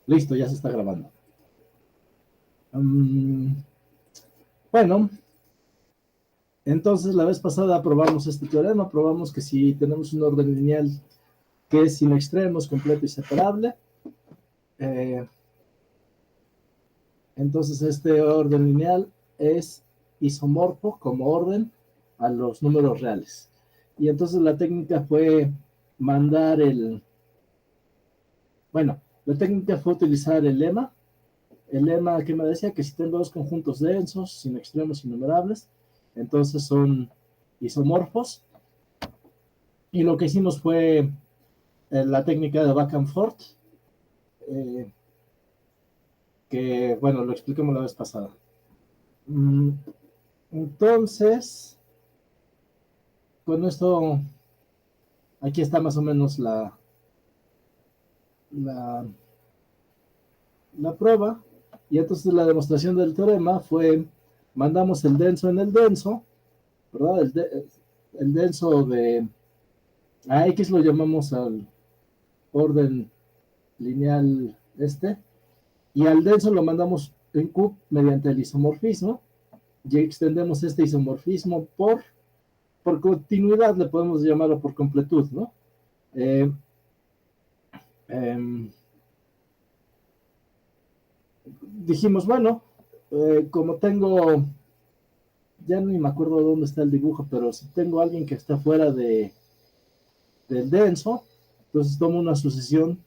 Listo, ya se está grabando. Bueno, entonces la vez pasada probamos este teorema, probamos que si tenemos un orden lineal que es sin extremos, completo y separable, entonces este orden lineal es isomorfo como orden a los números reales. Y entonces la técnica fue mandar la técnica fue utilizar el lema que me decía que si tengo dos conjuntos densos, sin extremos innumerables, entonces son isomorfos. Y lo que hicimos fue la técnica de back and forth, que, bueno, lo explicamos la vez pasada. Entonces, con esto, aquí está más o menos la prueba. Y entonces la demostración del teorema fue, mandamos el denso en el denso, ¿verdad? El denso de a X lo llamamos al orden lineal y al denso lo mandamos en Q mediante el isomorfismo, y extendemos este isomorfismo por continuidad, le podemos llamarlo por completud, ¿no? Dijimos, bueno, como tengo, ya ni me acuerdo dónde está el dibujo, pero si tengo a alguien que está fuera del denso, entonces tomo una sucesión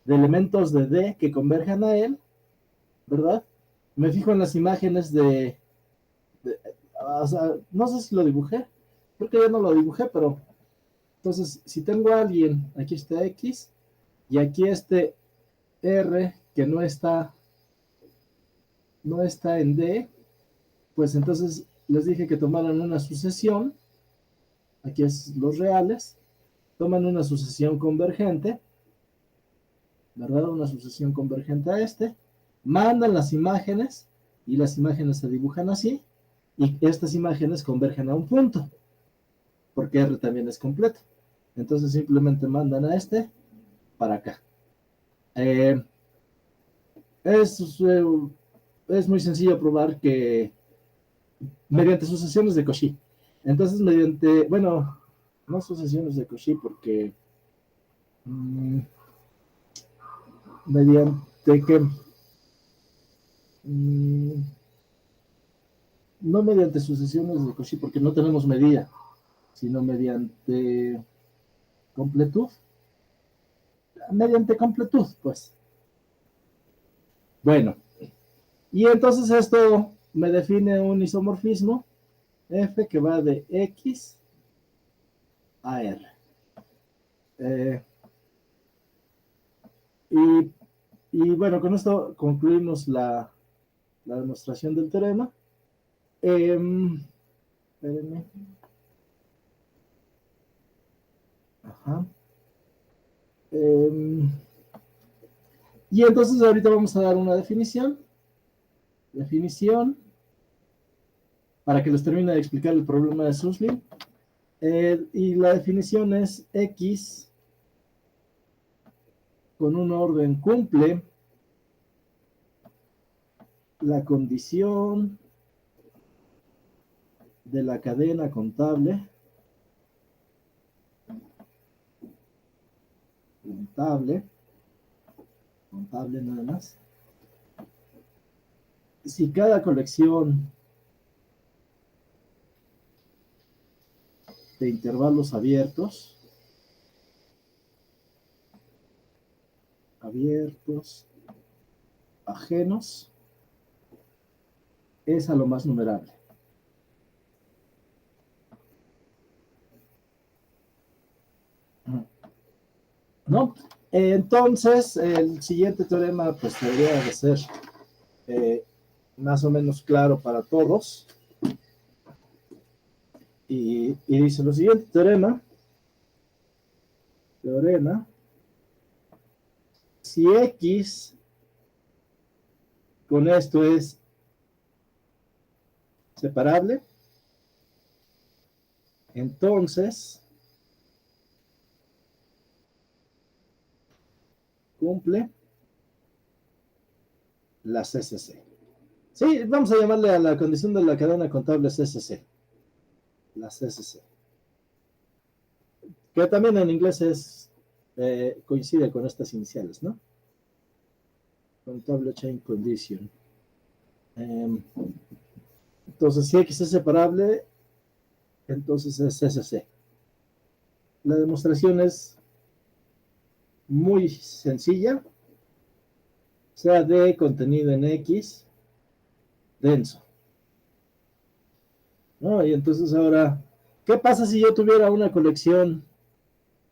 de elementos de D que converjan a él, ¿verdad? Me fijo en las imágenes o sea, no sé si lo dibujé, creo que ya no lo dibujé, pero entonces si tengo a alguien, aquí está X, y aquí este R que no está en D, pues entonces les dije que tomaran una sucesión, aquí es los reales, toman una sucesión convergente, ¿verdad? Una sucesión convergente a mandan las imágenes, y las imágenes se dibujan así, y estas imágenes convergen a un punto, porque R también es completo. Entonces simplemente mandan a para acá. Es muy sencillo probar que mediante sucesiones de Cauchy. Entonces, no sucesiones de Cauchy, porque mediante que no mediante sucesiones de Cauchy, porque no tenemos medida, sino mediante completud. Mediante completud, pues. Bueno, y entonces esto me define un isomorfismo F que va de X a R. Y bueno, con esto concluimos la demostración del teorema. Espérenme. Ajá. Y entonces ahorita vamos a dar una definición para que les termine de explicar el problema de Suslin. Y la definición es X con un orden cumple la condición de la cadena contable nada más, si cada colección de intervalos abiertos ajenos es a lo más numerable. ¿No? Entonces, el siguiente teorema pues debería de ser más o menos claro para todos. Y dice lo siguiente, teorema, si X con esto es separable, entonces cumple la CCC. Sí, vamos a llamarle a la condición de la cadena contable CCC. La CCC. Que también en inglés coincide con estas iniciales, ¿no? Contable chain condition. Entonces, si X es separable, entonces es CCC. La demostración es muy sencilla. Sea D contenido en X denso. ¿No? Y entonces ahora, ¿qué pasa si yo tuviera una colección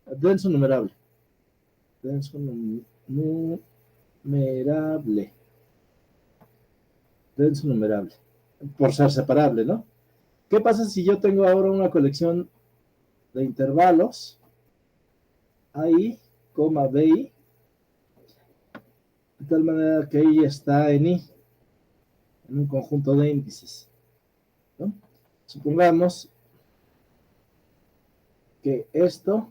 denso numerable? Denso numerable. Denso numerable. Por ser separable, ¿no? ¿Qué pasa si yo tengo ahora una colección de intervalos AI, BI, de tal manera que I está en I, en un conjunto de índices, ¿no? Supongamos que esto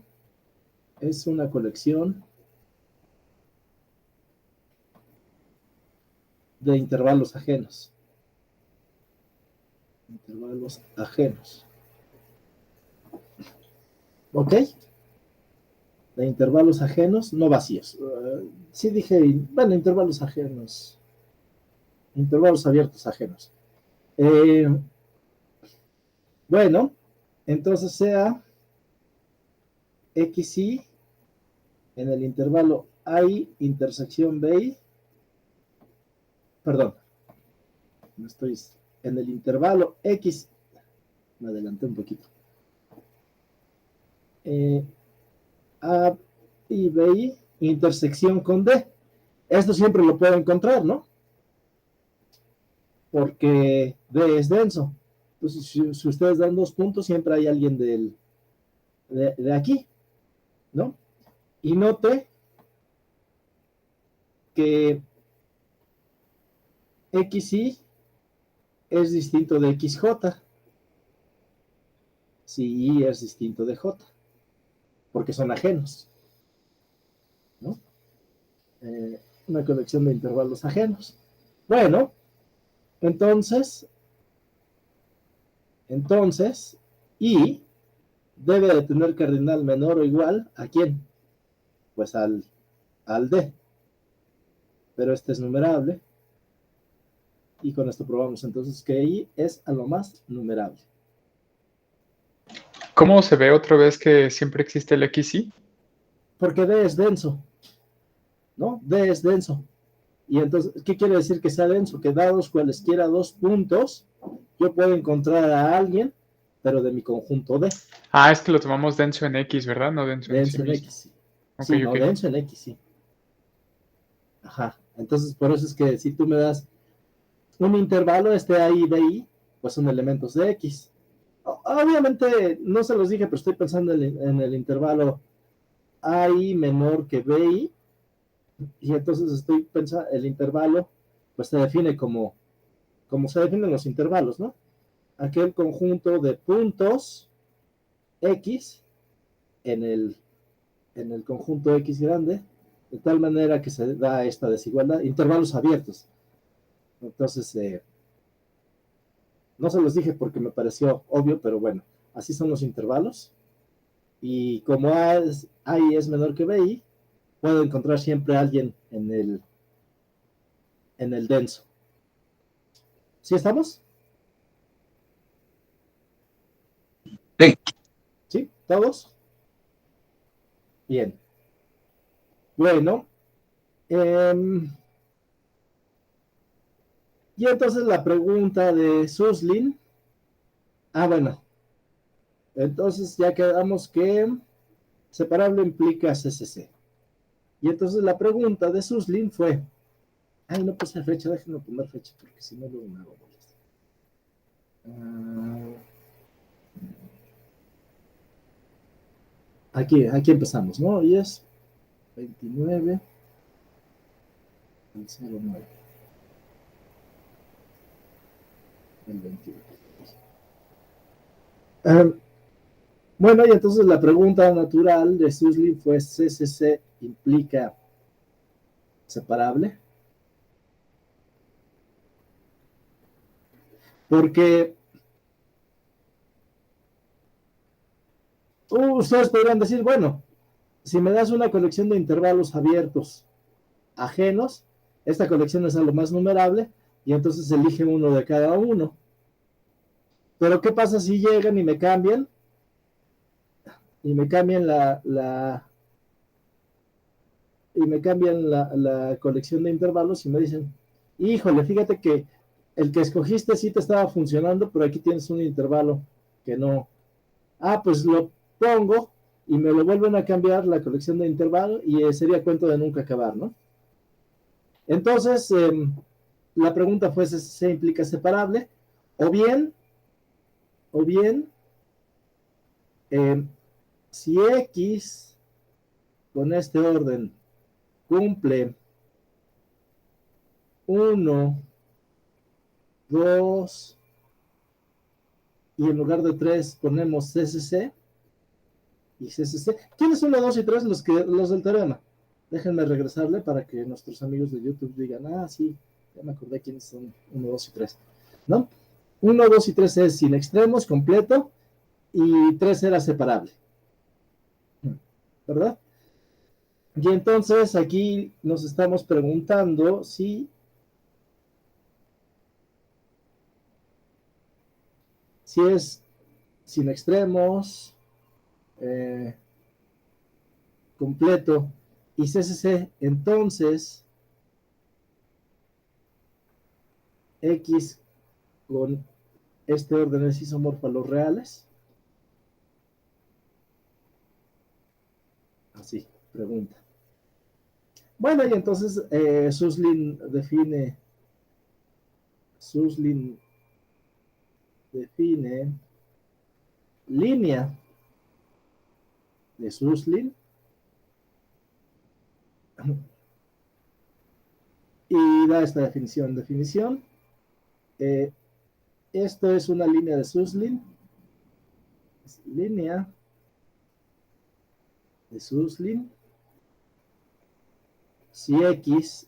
es una colección de intervalos ajenos. Intervalos ajenos. ¿Ok? De intervalos ajenos, no vacíos. Sí dije, bueno, intervalos ajenos. Intervalos abiertos ajenos. Bueno, entonces sea XI en el intervalo AI intersección BI, perdón, no estoy en el intervalo X, me adelanté un poquito. A y BI intersección con D. Esto siempre lo puedo encontrar, ¿no? Porque D es denso. Entonces, si ustedes dan 2 puntos, siempre hay alguien de aquí, ¿no? Y note que XY es distinto de XJ, si Y es distinto de J, porque son ajenos, ¿no? Una colección de intervalos ajenos. Bueno, entonces, Y debe de tener cardinal menor o igual ¿a quién? Pues al D. Pero este es numerable. Y con esto probamos entonces que I es a lo más numerable. ¿Cómo se ve otra vez que siempre existe el XY? Porque D es denso, ¿no? D es denso. Y entonces, ¿qué quiere decir que sea denso? Que dados cualesquiera 2 puntos, yo puedo encontrar a alguien, pero de mi conjunto D. Ah, es que lo tomamos denso en X, ¿verdad? No denso en sí Denso en mismo. X, sí. Ok, Sí, no, ok. denso en X, sí. Ajá. Entonces, por eso es que si tú me das un intervalo, A y BI, pues son elementos de X. Obviamente, no se los dije, pero estoy pensando en el intervalo AI menor que BI, y entonces estoy pensando, el intervalo, pues se define como se definen los intervalos, ¿no? Aquel conjunto de puntos X en el conjunto X grande, de tal manera que se da esta desigualdad, intervalos abiertos. Entonces, no se los dije porque me pareció obvio, pero bueno, así son los intervalos. Y como A es menor que BI, puedo encontrar siempre a alguien en el denso. ¿Sí estamos? Sí. ¿Sí? ¿Todos? Bien. Bueno, y entonces la pregunta de Suslin. Bueno, entonces ya quedamos que separable implica CCC. Y entonces la pregunta de Suslin fue, no puse fecha, déjenme poner fecha porque si no luego me hago bolas. Aquí empezamos, ¿no? Y es 29 al 09 del 21. Bueno, y entonces la pregunta natural de Suslin fue, ¿CCC implica separable? Porque ustedes podrían decir, bueno, si me das una colección de intervalos abiertos ajenos, esta colección es a lo más numerable y entonces elige uno de cada uno. Pero ¿qué pasa si llegan y me cambian? Y me cambian la colección de intervalos y me dicen, híjole, fíjate que el que escogiste sí te estaba funcionando, pero aquí tienes un intervalo que no. Ah, pues lo pongo y me lo vuelven a cambiar la colección de intervalo y sería cuento de nunca acabar, ¿no? Entonces, la pregunta fue si se implica separable o bien, o bien, eh, si X con este orden cumple 1, 2 y en lugar de 3 ponemos CCC y CCC. ¿Quiénes son los 2 y 3? Los del teorema. Déjenme regresarle para que nuestros amigos de YouTube digan, ah, sí, ya me acordé quiénes son 1, 2 y 3, ¿no? 1, 2 y 3 es sin extremos, completo, y 3 era separable, ¿verdad? Y entonces aquí nos estamos preguntando si es sin extremos, completo y CCC, entonces X con este orden es isomorfo a los reales. Así, pregunta. Bueno, y entonces Suslin define línea de Suslin y da esta definición. Esto es una línea de Suslin. Línea de Suslin si X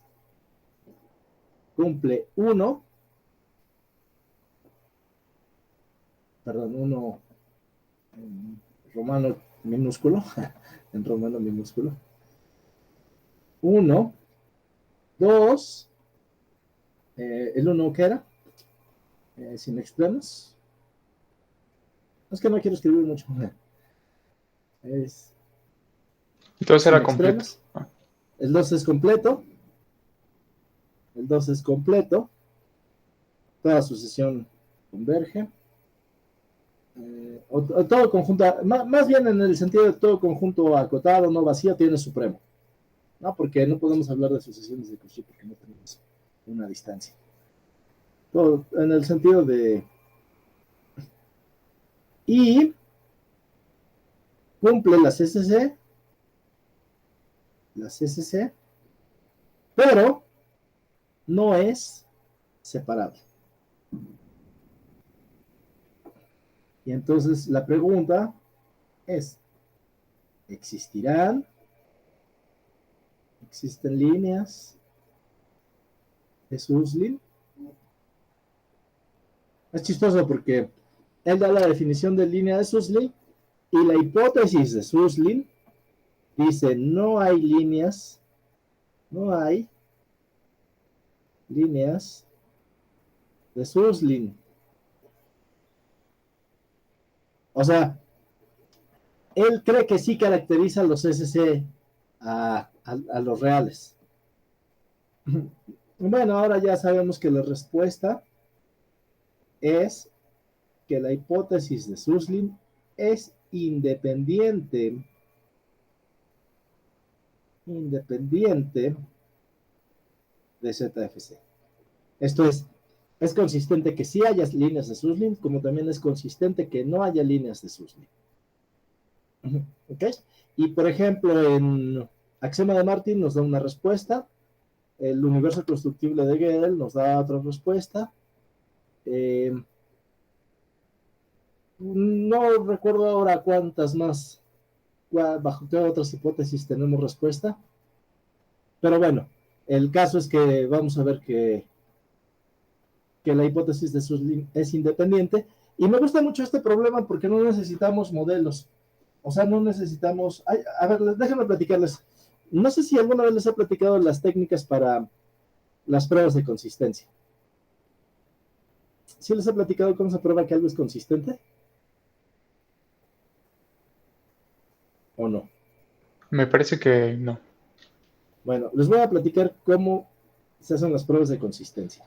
cumple 1, perdón, 1 en romano minúsculo, en romano minúsculo, 1, 2, el 1 que era, sin extremos, es que no quiero escribir mucho, es Entonces sin era completo. extremos, el 2 es completo, toda sucesión converge, o todo conjunto, más bien en el sentido de todo conjunto acotado, no vacío, tiene supremo, ¿no? Porque no podemos hablar de sucesiones de Cauchy porque no tenemos una distancia. Todo en el sentido de y cumple la CCC, pero no es separable. Y entonces la pregunta es, ¿existen líneas de Suslin? Es chistoso porque él da la definición de línea de Suslin y la hipótesis de Suslin dice no hay líneas de Suslin. O sea, él cree que sí caracteriza los SC a los reales. Bueno, ahora ya sabemos que la respuesta es que la hipótesis de Suslin es independiente de ZFC. Esto es consistente que sí haya líneas de Suslin, como también es consistente que no haya líneas de Suslin. ¿Ok? Y por ejemplo, en axioma de Martin nos da una respuesta, el universo constructible de Gödel nos da otra respuesta. No recuerdo ahora cuántas más, bajo qué otras hipótesis tenemos respuesta, pero bueno, el caso es que vamos a ver que que la hipótesis de Suslin es independiente. Y me gusta mucho este problema porque no necesitamos modelos. O sea, no necesitamos... Ay, a ver, déjenme platicarles. No sé si alguna vez les he platicado las técnicas para las pruebas de consistencia. ¿Sí les he platicado cómo se prueba que algo es consistente? ¿O no? Me parece que no. Bueno, les voy a platicar cómo se hacen las pruebas de consistencia.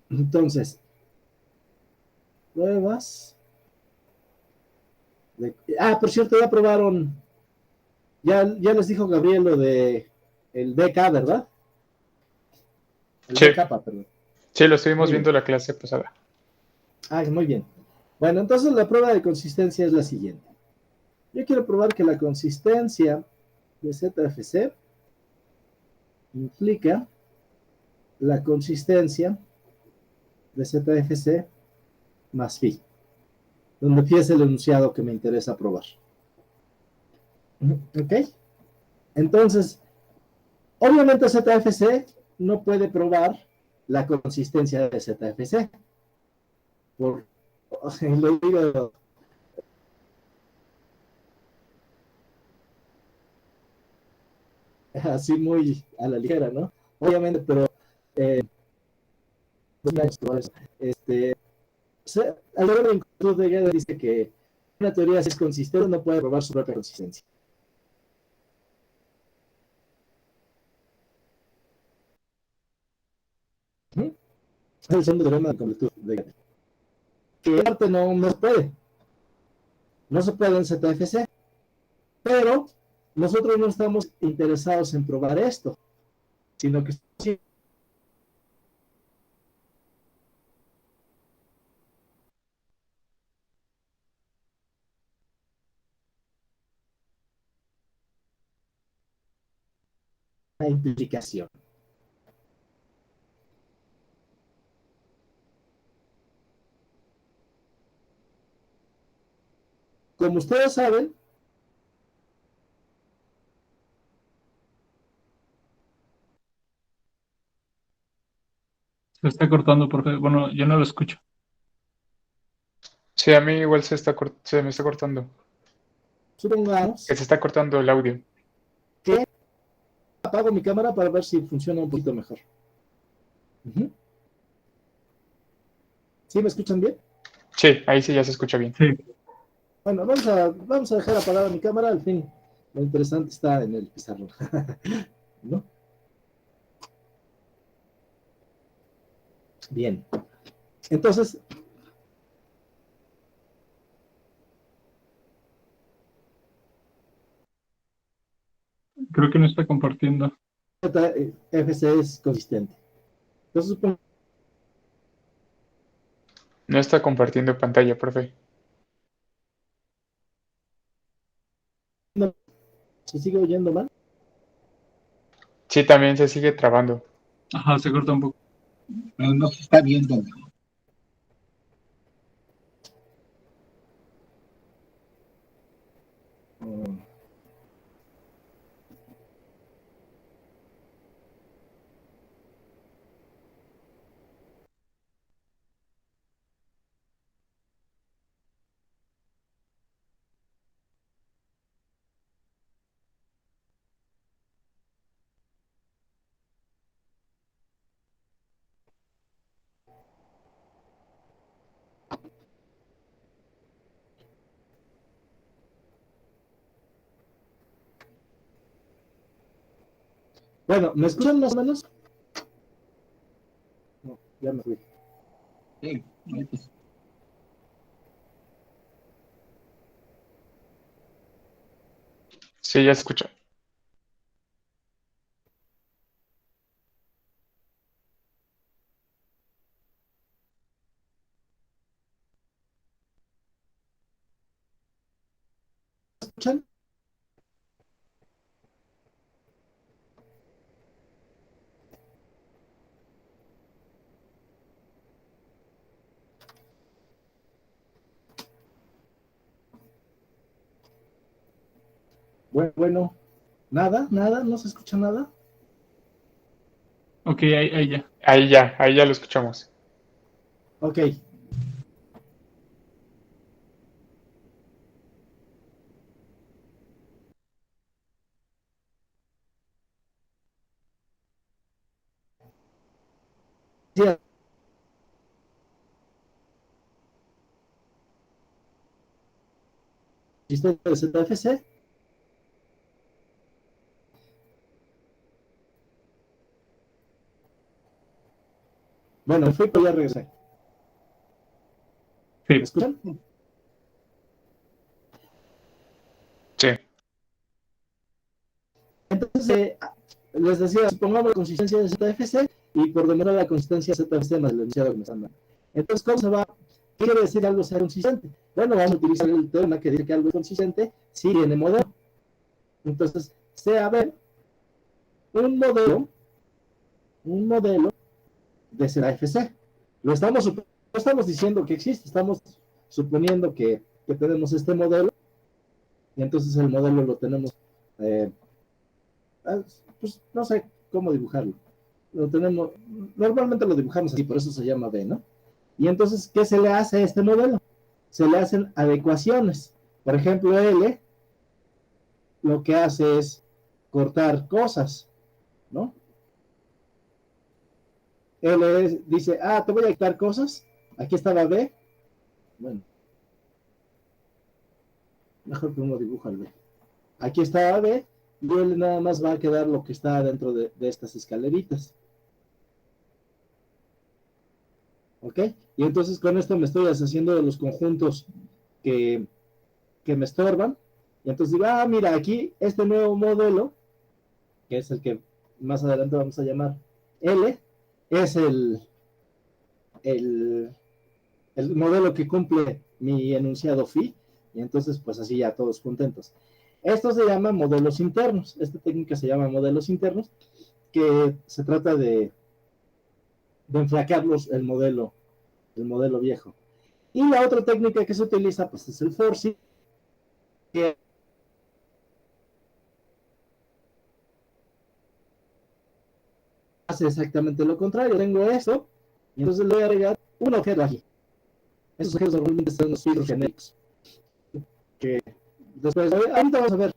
Entonces, pruebas. Por cierto, ya probaron. Ya les dijo Gabriel lo de el DK, ¿verdad? El Sí, DK, perdón. sí, lo estuvimos Muy bien. viendo la clase pasada. Muy bien. Bueno, entonces la prueba de consistencia es la siguiente. Yo quiero probar que la consistencia de ZFC implica la consistencia de ZFC más phi, donde phi es el enunciado que me interesa probar. ¿Ok? Entonces, obviamente ZFC no puede probar la consistencia de ZFC. Lo digo así muy a la ligera, ¿no? Obviamente, pero este, alrededor de incluso de Gödel dice que una teoría si es consistente no puede probar su propia consistencia. Es el segundo teorema de completud de Gödel. Que parte no se puede. No se puede en ZFC. Pero nosotros no estamos interesados en probar esto, sino que una implicación. Como ustedes saben, Se está cortando porque, bueno, yo no lo escucho. Sí, a mí igual se me está cortando. supongamos Que se está cortando el audio. que apago mi cámara para ver si funciona un poquito mejor. ¿Sí me escuchan bien? Sí, ahí sí ya se escucha bien. Sí. Bueno, vamos a dejar apagada mi cámara, al fin. Lo interesante está en el pizarrón. ¿No? Bien. Entonces, Creo que no está compartiendo. FC es consistente. Entonces, supongamos No está compartiendo pantalla, profe. que se sigue oyendo mal. Sí, también se sigue trabando. Ajá, se corta un poco. Pero no se está viendo. Bueno, ¿me escuchan más o menos? No, ya me fui. Sí, Sí, ya se escucha. ¿Me escuchan? Bueno, nada, no se escucha nada. Ok, ahí ya. Ahí ya lo escuchamos. Ok. Sí, ¿existe el ZFC? Bueno, me fui, pero ya regresé. ¿Me Sí, escuchan? Sí. Entonces, les decía, supongamos la consistencia de ZFC y por demorar la consistencia de ZFC más el enunciado que me están dando. Entonces, ¿cómo se va? ¿Qué quiere decir algo sea consistente? Bueno, vamos a utilizar el teorema que dice que algo es consistente si tiene modelo. Entonces, sea ver un modelo de ZFC. No estamos diciendo que existe, estamos suponiendo que tenemos este modelo y entonces el modelo lo tenemos, eh, pues no sé cómo dibujarlo. Lo tenemos, normalmente lo dibujamos así, por eso se llama B, ¿no? Y entonces, ¿qué se le hace a este modelo? Se le hacen adecuaciones. Por ejemplo, L lo que hace es cortar cosas, ¿no? Dice, te voy a quitar cosas. Aquí estaba B. Bueno, mejor que uno dibuja el B. Aquí está B y L nada más va a quedar lo que está dentro de estas escaleritas. ¿Ok? Y entonces con esto me estoy deshaciendo de los conjuntos que, que me estorban. Y entonces digo, mira, aquí este nuevo modelo, que es el que más adelante vamos a llamar L, es el, el modelo que cumple mi enunciado phi, y entonces pues así ya todos contentos. Esto se llama modelos internos, esta técnica se llama modelos internos, que se trata de enflacarlos el modelo viejo. Y la otra técnica que se utiliza pues es el forcing, que hace exactamente lo contrario. Tengo esto, y entonces le voy a agregar un objeto aquí. Esos objetos normalmente son los filtros genéricos, que después, ahorita vamos a ver,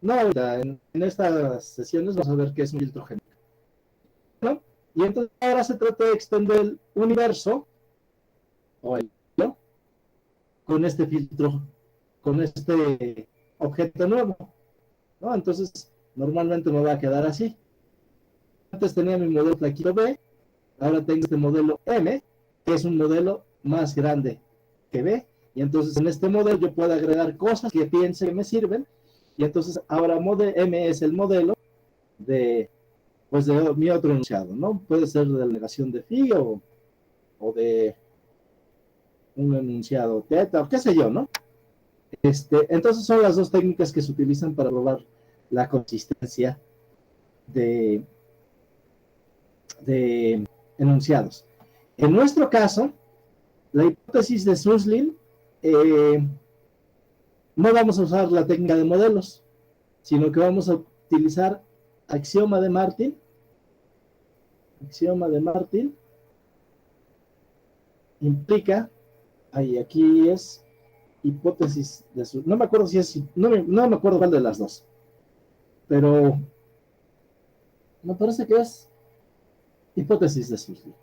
no ahorita, en estas sesiones vamos a ver qué es un filtro genérico, ¿no? Y entonces ahora se trata de extender el universo, o el, ¿no? Con este filtro, con este objeto nuevo, ¿no? Entonces, normalmente me va a quedar así. Antes tenía mi modelo flaquito B, ahora tengo este modelo M, que es un modelo más grande que B, y entonces en este modelo yo puedo agregar cosas que piense que me sirven, y entonces ahora M es el modelo de, pues de mi otro enunciado, ¿no? Puede ser de la negación de phi o de un enunciado teta, o qué sé yo, ¿no? Entonces son las dos técnicas que se utilizan para probar la consistencia de, de enunciados. En nuestro caso, la hipótesis de Suslin, no vamos a usar la técnica de modelos, sino que vamos a utilizar axioma de Martin. Axioma de Martin implica, aquí es hipótesis de Suslin. No me acuerdo si es, no me acuerdo cuál de las dos, pero me parece que es hipótesis de Suslin.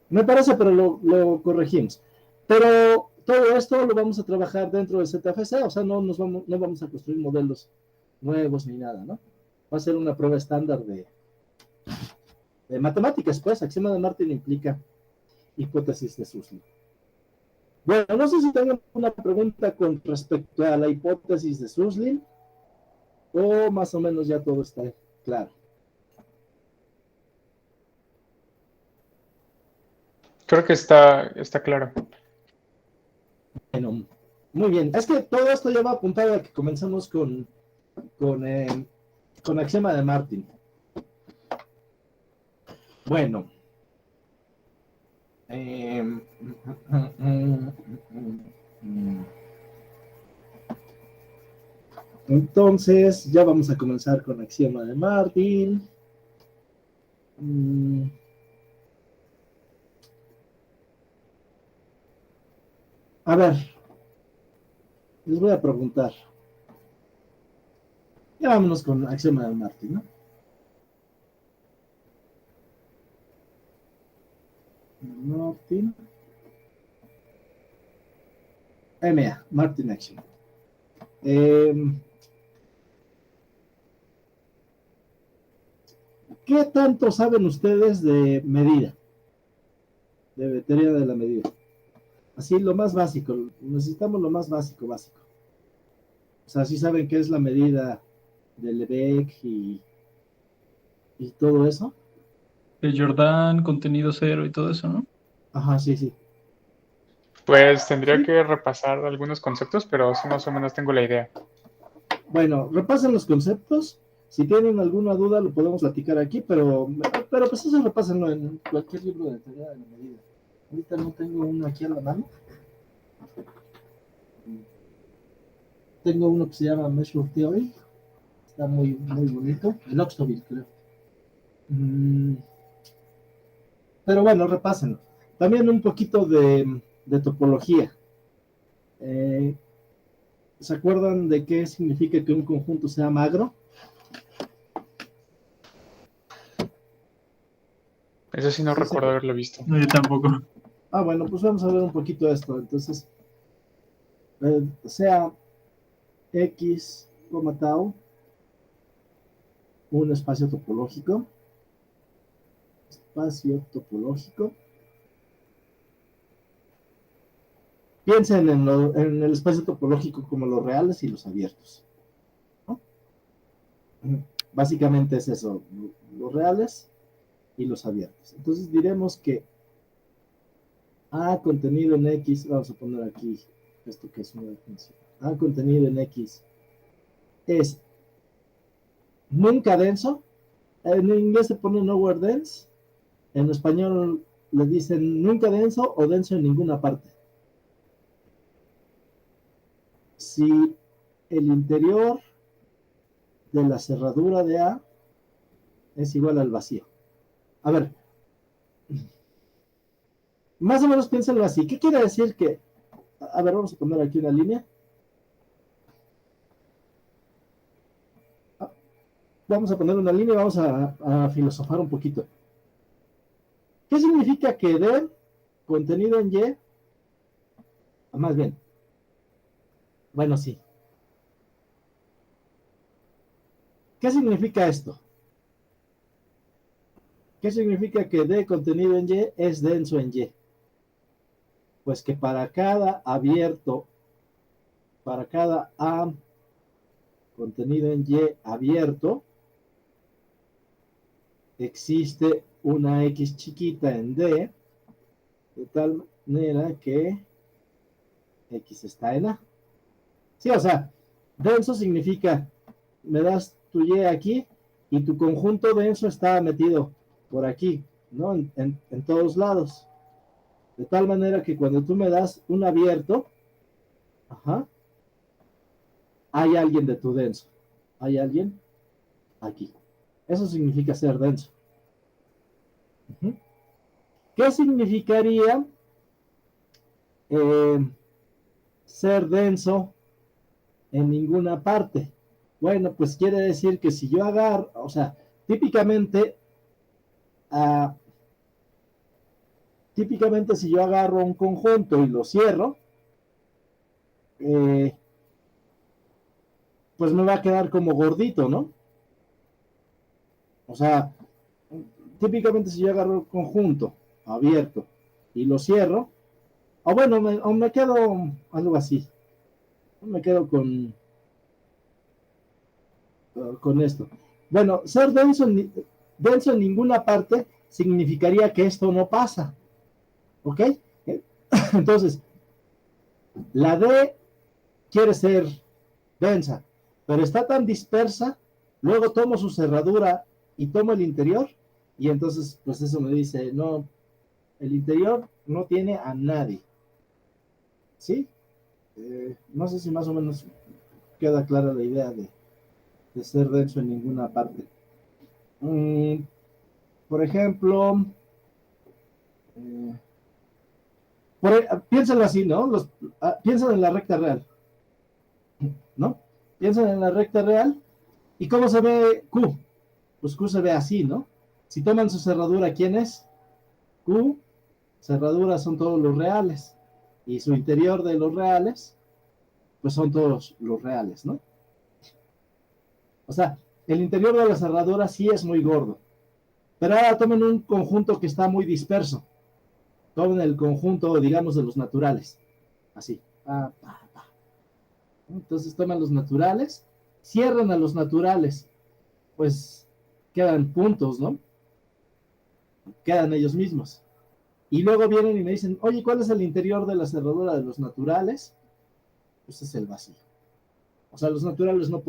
Me parece, pero lo corregimos. Pero todo esto lo vamos a trabajar dentro del ZFC, o sea, no vamos a construir modelos nuevos ni nada, ¿no? Va a ser una prueba estándar de matemáticas, pues. Axioma de Martin implica hipótesis de Suslin. Bueno, no sé si tengan una pregunta con respecto a la hipótesis de Suslin o más o menos ya todo está claro. Creo que está claro. Bueno, muy bien. Es que todo esto ya va apuntado a que comencemos con axioma de Martin. Bueno. Entonces, ya vamos a comenzar con axioma de Martin. Mm, a ver, les voy a preguntar. Ya vámonos con axioma de Martin, ¿no? Martin. Martin Axiom. ¿Qué tanto saben ustedes de medida? De teoría de la medida. Así, lo más básico. Necesitamos lo más básico, básico. O sea, sí saben qué es la medida de Lebesgue y todo eso. De Jordan, contenido cero y todo eso, ¿no? Ajá, sí, sí. Pues tendría ¿Sí? que repasar algunos conceptos, pero sí más o menos tengo la idea. Bueno, repasen los conceptos. Si tienen alguna duda, lo podemos platicar aquí, pero pues eso repásenlo en cualquier libro de teoría de la medida. Ahorita no tengo uno aquí a la mano. Tengo uno que se llama Measure Theory. Está muy, muy bonito. En Oxford, creo. Mm, pero bueno, repásenlo. También un poquito de topología. Eh, ¿Se acuerdan de qué significa que un conjunto sea magro? Eso sí no Sí, recuerdo haberlo visto. No, yo tampoco. bueno, pues vamos a ver un poquito de esto. Entonces, sea X, tau, un espacio topológico. Espacio topológico. Piensen en el espacio topológico como los reales y los abiertos, ¿no? Básicamente es eso, los reales y los abiertos. Entonces diremos que A contenido en X, vamos a poner aquí esto que es una definición. A contenido en X es nunca denso. En inglés se pone nowhere dense. En español le dicen nunca denso o denso en ninguna parte. Si el interior de la cerradura de A es igual al vacío. A ver, más o menos piénsenlo así. ¿Qué quiere decir que? A ver, vamos a poner aquí una línea. Vamos a poner una línea y vamos a filosofar un poquito. ¿Qué significa que D contenido en Y? Más bien, bueno, sí. ¿Qué significa esto? ¿Qué significa que D contenido en Y es denso en Y? Pues que para cada abierto, para cada A contenido en Y abierto, existe una X chiquita en D, de tal manera que X está en A. Sí, o sea, denso significa, me das tu Y aquí y tu conjunto denso está metido por aquí, ¿no? En todos lados. De tal manera que cuando tú me das un abierto, ajá, hay alguien de tu denso. Hay alguien aquí. Eso significa ser denso. Uh-huh. ¿Qué significaría eh, ser denso en ninguna parte? Bueno, pues quiere decir que si yo agarro, o sea, típicamente, uh, típicamente si yo agarro un conjunto y lo cierro, eh, pues me va a quedar como gordito, ¿no? O sea, típicamente si yo agarro un conjunto abierto y lo cierro, o bueno, me quedo algo así, me quedo con esto. Bueno, ser denso en ninguna parte significaría que esto no pasa, ¿ok? Entonces, la D quiere ser densa, pero está tan dispersa, luego tomo su cerradura y tomo el interior, y entonces, pues eso me dice, no, el interior no tiene a nadie, ¿sí? No sé si más o menos queda clara la idea de ser denso en ninguna parte. por ejemplo, piénsalo así, ¿no? Piensan en la recta real, ¿no? Piensan en la recta real. ¿Y cómo se ve Q? Pues Q se ve así, ¿no? Si toman su cerradura, ¿quién es? Q, cerradura son todos los reales. Y su interior de los reales, pues son todos los reales, ¿no? O sea, el interior de la cerradura sí es muy gordo. Pero ahora tomen un conjunto que está muy disperso. Tomen el conjunto, digamos, de los naturales. Así. Entonces toman los naturales, cierran a los naturales, pues quedan puntos, ¿no? Quedan ellos mismos. Y luego vienen y me dicen, oye, ¿cuál es el interior de la cerradura de los naturales? Pues es el vacío. O sea, los naturales no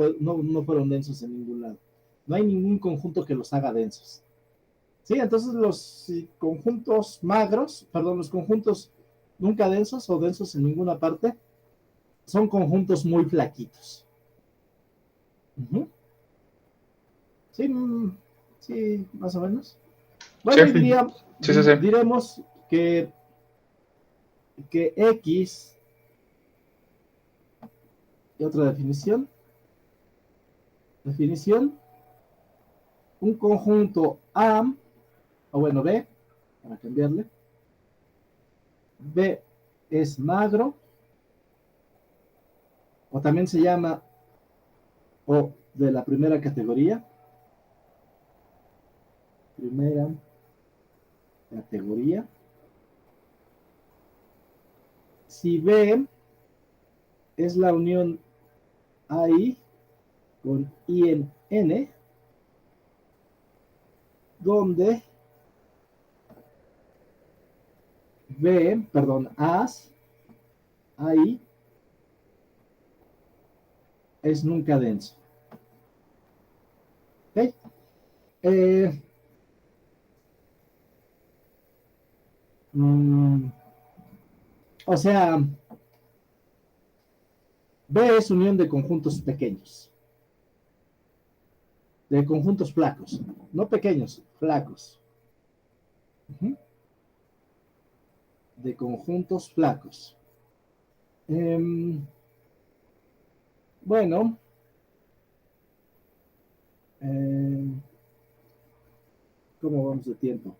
fueron densos en ningún lado. No hay ningún conjunto que los haga densos. Sí, entonces los conjuntos magros, perdón, los conjuntos nunca densos o densos en ninguna parte, son conjuntos muy flaquitos. Uh-huh. Sí, sí, más o menos. Bueno, Sí, y sí. diremos que X, y otra definición, un conjunto A, o bueno, B, para cambiarle, B es magro, o también se llama O de la primera categoría, si B es la unión AI con I en N, donde As, AI, es nunca denso. ¿Okay? O sea, B es unión de conjuntos pequeños, de conjuntos flacos, no pequeños, flacos. Uh-huh. De conjuntos flacos. Bueno, ¿cómo vamos de tiempo?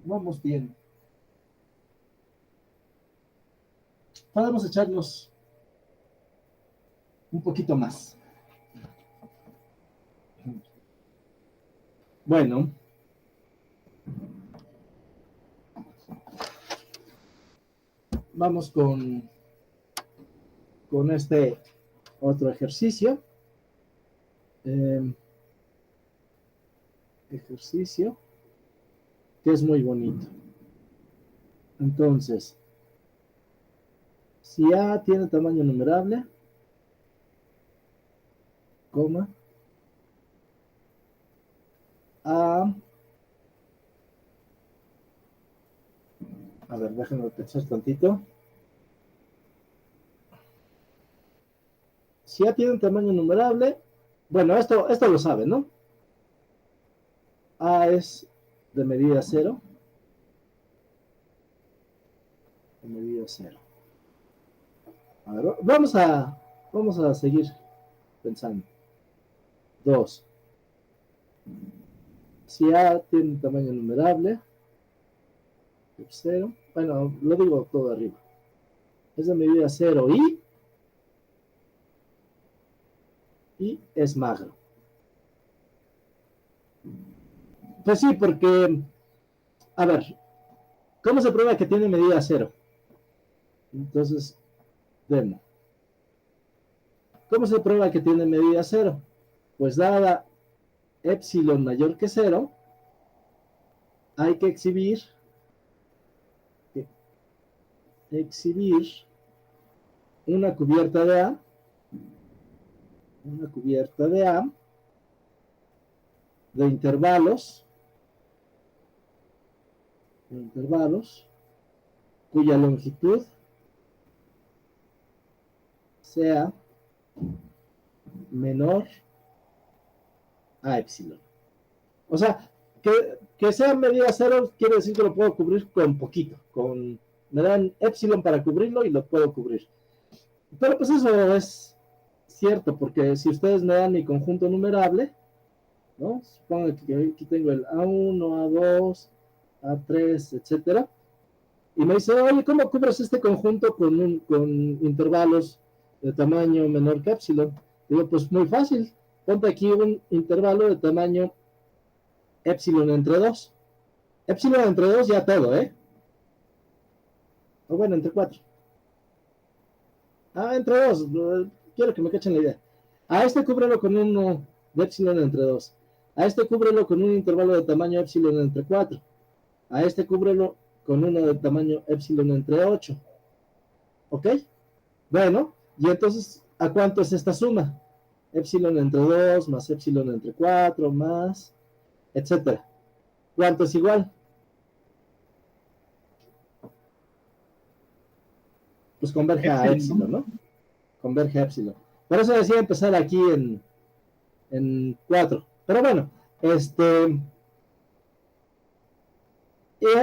Vamos bien. Podemos echarnos un poquito más. Bueno. Vamos con este otro ejercicio. Ejercicio que es muy bonito. Entonces, si A tiene tamaño numerable, coma, A ver, déjenme pensar tantito. Si A tiene un tamaño numerable, bueno, esto lo saben, ¿no? A es de medida 0. De medida 0. A ver, vamos a seguir pensando. 2. Si A tiene un tamaño numerable, 0. Bueno, lo digo todo arriba. Es de medida 0 y es magro. Pues sí, porque, a ver, ¿cómo se prueba que tiene medida 0? Entonces, demo. ¿Cómo se prueba que tiene medida 0? Pues dada epsilon mayor que 0, hay que exhibir una cubierta de A, de intervalos cuya longitud sea menor a epsilon. O sea, que sea medida cero quiere decir que lo puedo cubrir con poquito. Me dan epsilon para cubrirlo y lo puedo cubrir. Pero pues eso es cierto, porque si ustedes me dan mi conjunto numerable, ¿no? Supongo que aquí tengo el A1, A2, A3, etcétera. Y me dice, oye, ¿cómo cubres este conjunto con intervalos de tamaño menor que epsilon? Digo, pues muy fácil. Ponte aquí un intervalo de tamaño epsilon entre 2. Epsilon entre 2 ya todo, ¿eh? O bueno, entre 4. Entre 2. Quiero que me cachen la idea. A este cúbrelo con uno de epsilon entre 2. A este cúbrelo con un intervalo de tamaño epsilon entre 4. A este cúbrelo con uno de tamaño epsilon entre 8. ¿Ok? Bueno, y entonces, ¿a cuánto es esta suma? Epsilon entre 2 más epsilon entre 4 más, etcétera. ¿Cuánto es igual? Pues converge a epsilon, ¿no? Converge a epsilon. Por eso decía empezar aquí en 4. Pero bueno,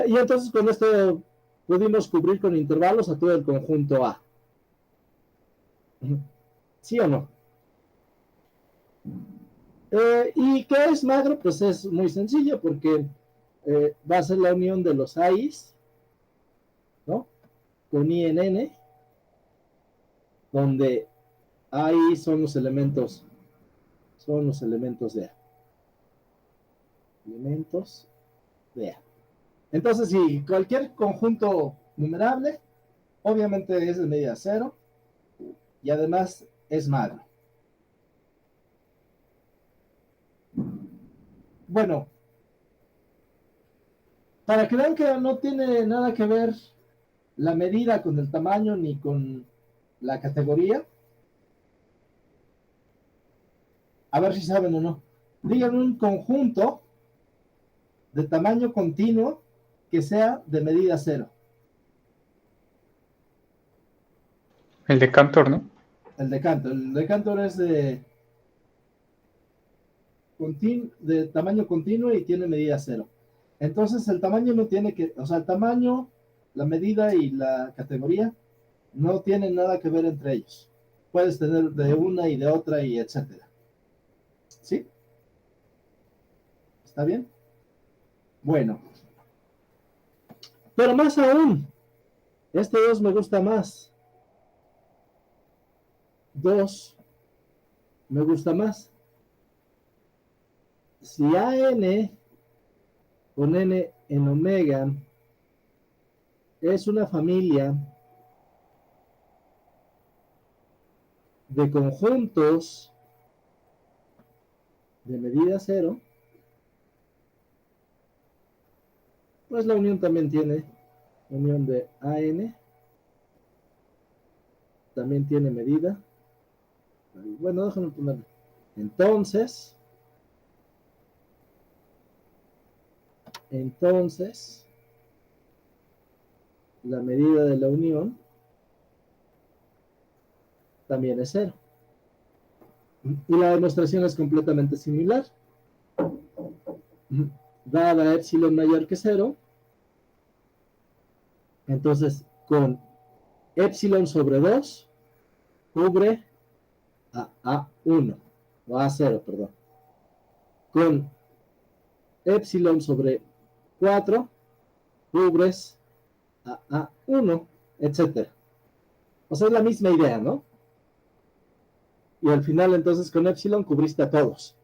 y entonces con esto pudimos cubrir con intervalos a todo el conjunto A. ¿Sí o no? ¿Y qué es magro? Pues es muy sencillo porque va a ser la unión de los AIs, ¿no? Con I en N, donde AI son los elementos de A. Elementos de A. Entonces, si cualquier conjunto numerable, obviamente es de medida cero y además es magro. Bueno, para que vean que no tiene nada que ver la medida con el tamaño ni con la categoría, a ver si saben o no. Digan un conjunto de tamaño continuo que sea de medida cero. El de Cantor, ¿no? El de Cantor es de tamaño continuo y tiene medida cero. Entonces el tamaño no tiene que, o sea, el tamaño, la medida y la categoría no tienen nada que ver entre ellos. Puedes tener de una y de otra y etcétera. ¿Sí? ¿Está bien? Bueno. Pero más aún, este 2 me gusta más. 2 me gusta más. Si AN con N en omega es una familia de conjuntos de medida cero, pues la unión también tiene unión de AN, también tiene medida. Bueno, déjame ponerlo. Entonces, la medida de la unión también es cero. Y la demostración es completamente similar. Dada epsilon mayor que cero, entonces con epsilon sobre 2 cubre a A1, o A0, perdón. Con epsilon sobre 4 cubres a A1, etcétera. O sea, es la misma idea, ¿no? Y al final, entonces, con epsilon cubriste a todos.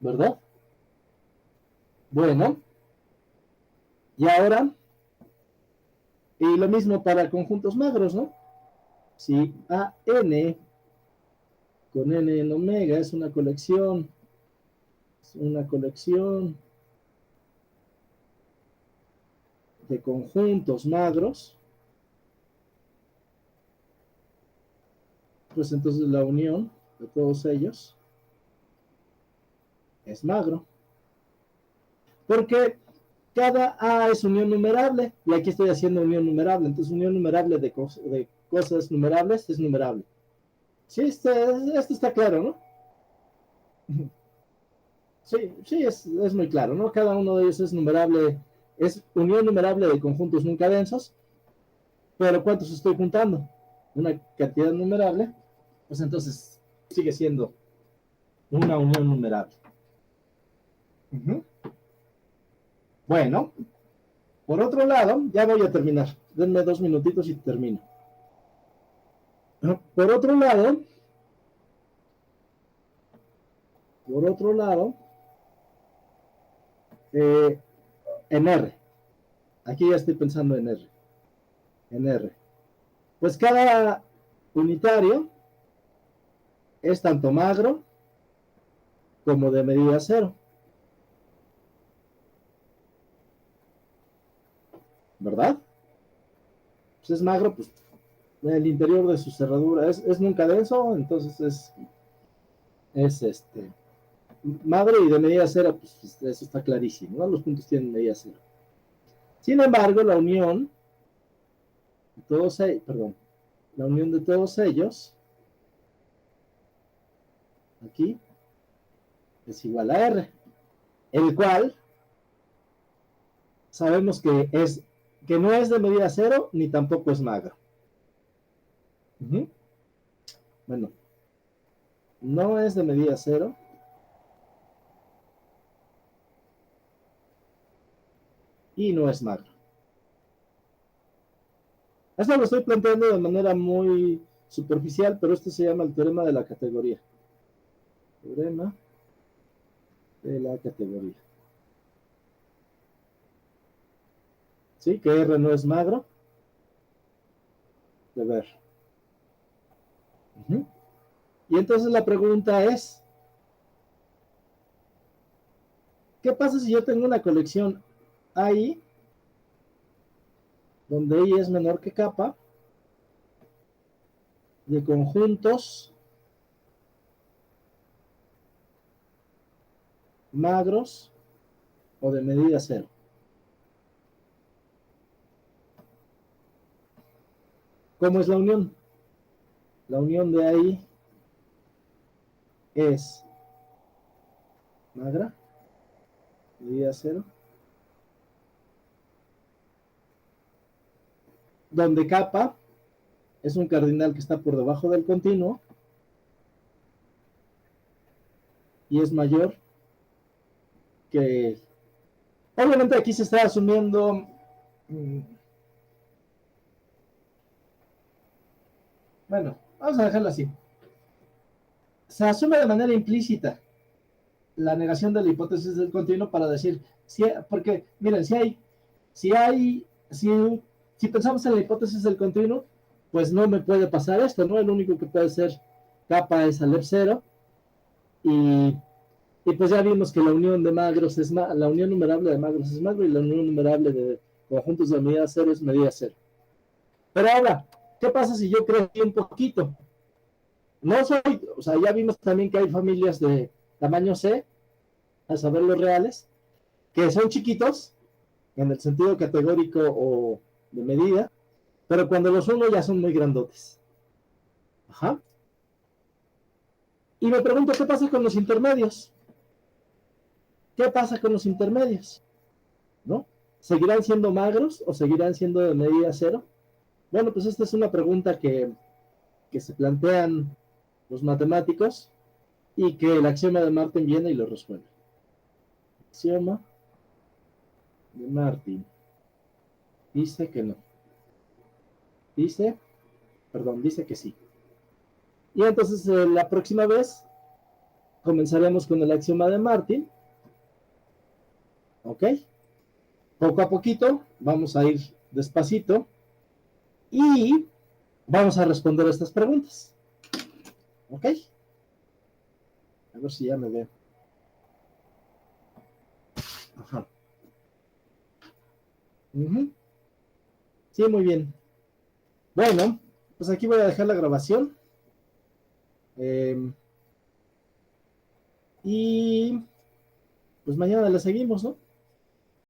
¿Verdad? Bueno. Y ahora, y lo mismo para conjuntos magros, ¿no? Si AN con N en omega es una colección de conjuntos magros, pues entonces la unión de todos ellos es magro. Porque cada A es unión numerable, y aquí estoy haciendo unión numerable, entonces unión numerable de cosas numerables es numerable. Sí, esto está claro, ¿no? Sí, sí, es muy claro, ¿no? Cada uno de ellos es numerable, es unión numerable de conjuntos nunca densos, pero ¿cuántos estoy juntando? Una cantidad numerable, pues entonces sigue siendo una unión numerable. Uh-huh. Bueno, por otro lado, ya voy a terminar. Denme 2 minutitos y termino. Por otro lado, eh, en R. Aquí ya estoy pensando en R. En R. Pues cada unitario es tanto magro como de medida cero. ¿Verdad? Pues es magro, pues el interior de su cerradura es nunca denso, entonces es magro y de medida cero, pues eso está clarísimo, ¿no? Los puntos tienen medida cero. Sin embargo, la unión de todos ellos, perdón, la unión de todos ellos aquí es igual a R, el cual sabemos que no es de medida cero ni tampoco es magro. Uh-huh. Bueno, no es de medida cero y no es magro. Esto lo estoy planteando de manera muy superficial, pero esto se llama el teorema de la categoría. Teorema de la categoría. ¿Sí? Que R no es magro. De ver. Uh-huh. Y entonces la pregunta es, ¿qué pasa si yo tengo una colección AI donde I es menor que kappa de conjuntos magros o de medida cero? ¿Cómo es la unión? La unión de AI es magra, medida cero, donde kappa es un cardinal que está por debajo del continuo y es mayor que... Obviamente aquí se está asumiendo... Bueno, vamos a dejarlo así. Se asume de manera implícita la negación de la hipótesis del continuo para decir, porque miren, si pensamos en la hipótesis del continuo, pues no me puede pasar esto, ¿no? El único que puede ser kappa es Aleph 0 y pues ya vimos que la unión de magros la unión numerable de magros es magro y la unión numerable de conjuntos de medida cero es medida cero. Pero ahora, ¿qué pasa si yo crecí un poquito? No soy, o sea, ya vimos también que hay familias de tamaño C, a saber los reales, que son chiquitos, en el sentido categórico o de medida, pero cuando los uno ya son muy grandotes. Ajá. Y me pregunto, ¿qué pasa con los intermedios? ¿Qué pasa con los intermedios? ¿No? ¿Seguirán siendo magros o seguirán siendo de medida cero? Bueno, pues esta es una pregunta que se plantean los matemáticos y que el axioma de Martin viene y lo resuelve. Axioma de Martin dice que no. Dice que sí. Y entonces la próxima vez comenzaremos con el axioma de Martin. ¿Ok? Poco a poquito, vamos a ir despacito y vamos a responder estas preguntas. ¿Ok? A ver si ya me veo. Ajá. Uh-huh. Sí, muy bien. Bueno, pues aquí voy a dejar la grabación. Y pues mañana la seguimos, ¿no?